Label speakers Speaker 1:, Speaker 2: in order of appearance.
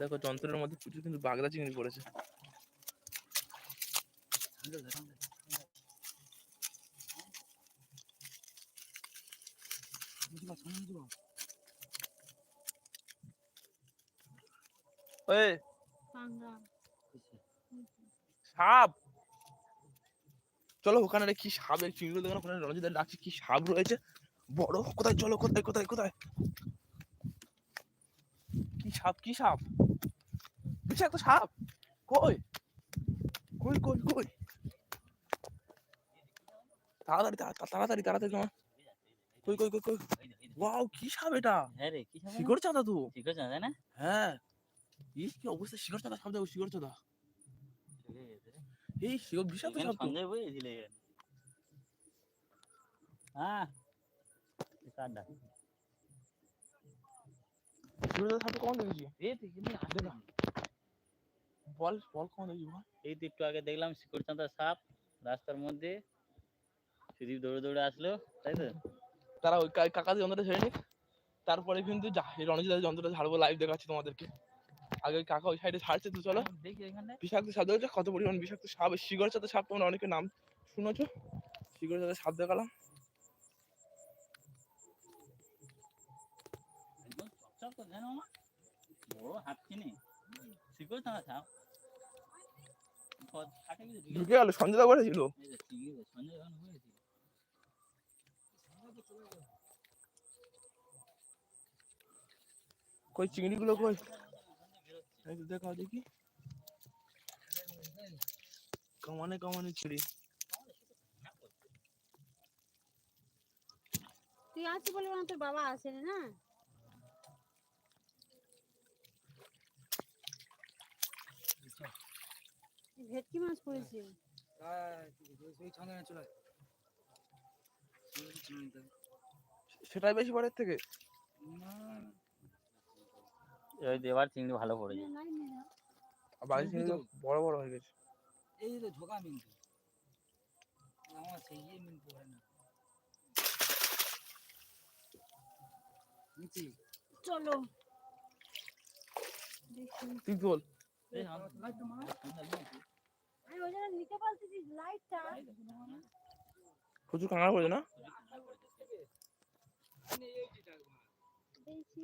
Speaker 1: দেখো যন্ত্রের মধ্যে প্রচুর কিন্তু বাগদা চিংড়ি পড়েছে। সাপ, চলো ওখানে কি সাপ, চিংড়ি দেখো ওখানে রঞ্জিত ডাকছে, কি সাপ রয়েছে বড়। কোথায় চলো, কোথায় কোথায় কোথায়, কি সাপ, কি সাপ, বিষাক্ত সাপ, কই কই কই কই, তাড়াতাড়ি তাড়াতাড়ি তাড়াতাড়ি তোমার, কই কই কই কই, ওয়াও কি সাপ এটা,
Speaker 2: হ্যাঁ রে, কি সাপ?
Speaker 1: শিকড় চাঁদা তো,
Speaker 2: শিকড় চাঁদা না?
Speaker 1: হ্যাঁ, এই কি অবস্থা, শিকড় চাঁদা সাপ, দেখো শিকড় চাঁদা, এই শিকড় বিষাক্ত সাপ তো।
Speaker 2: সন্দেহ হয়েছিল হ্যাঁ, কাটা
Speaker 1: শিকড় চাঁদা সাপ কখন দেখেছি, বল বল কখন দেখেছি বল।
Speaker 2: এই তো একটু আগে দেখলাম শিকড় চাঁদা সাপ রাস্তার মধ্যে, সুদীপ দৌড়ে দৌড়ে আসলো, তাই তো?
Speaker 1: তারা ওই কাকা যন্ত্রটা ছেড়ে নিক, তারপরে কিন্তু রণজিৎ যন্ত্রটা ছাড়বো, লাইভ দেখাচ্ছি তোমাদেরকে। আগে ওই কাকা ওই সাইডে ছাড়ছে, তো চলো
Speaker 2: দেখি এখানে
Speaker 1: বিষাক্ত সাপ দেখেছো কত পরিমাণ বিষাক্ত সাপ, শিকড় চাঁদা সাপ তোমরা অনেকে নাম শুনেছো, শিকড় চাঁদা সাপ দেখালাম।
Speaker 2: একদম চপচপ করে যেন বড় হাত কিনে শিকড় চাঁদা সাপ
Speaker 1: ঢুকে গেল, সঞ্জয় দা বলেছিল। কই চিংড়ি গুলো কই, দেখাও দেখি, কমানে কমানে ছিড়ি,
Speaker 3: তুই আছিস বলে না, তোর বাবা আসেনি না। ভেটকি মাছ পড়েছে,
Speaker 1: সেটাই বেশি পরের থেকে,
Speaker 2: এবার চিংড়ি ভালো পড়েছে।
Speaker 1: বাড়ি চিংড়ি বড় বড় হয়ে গেছে।
Speaker 4: এই তো ঢোকা মিনটু আমার সেই মিনটু হয় না নিচে,
Speaker 3: চলো
Speaker 1: তুই বল,
Speaker 3: আমি ওই জন্য নিতে বলতেছি লাইটটা।
Speaker 1: প্রচুর কাঁকড়া পড়েছে না।
Speaker 3: দেখছি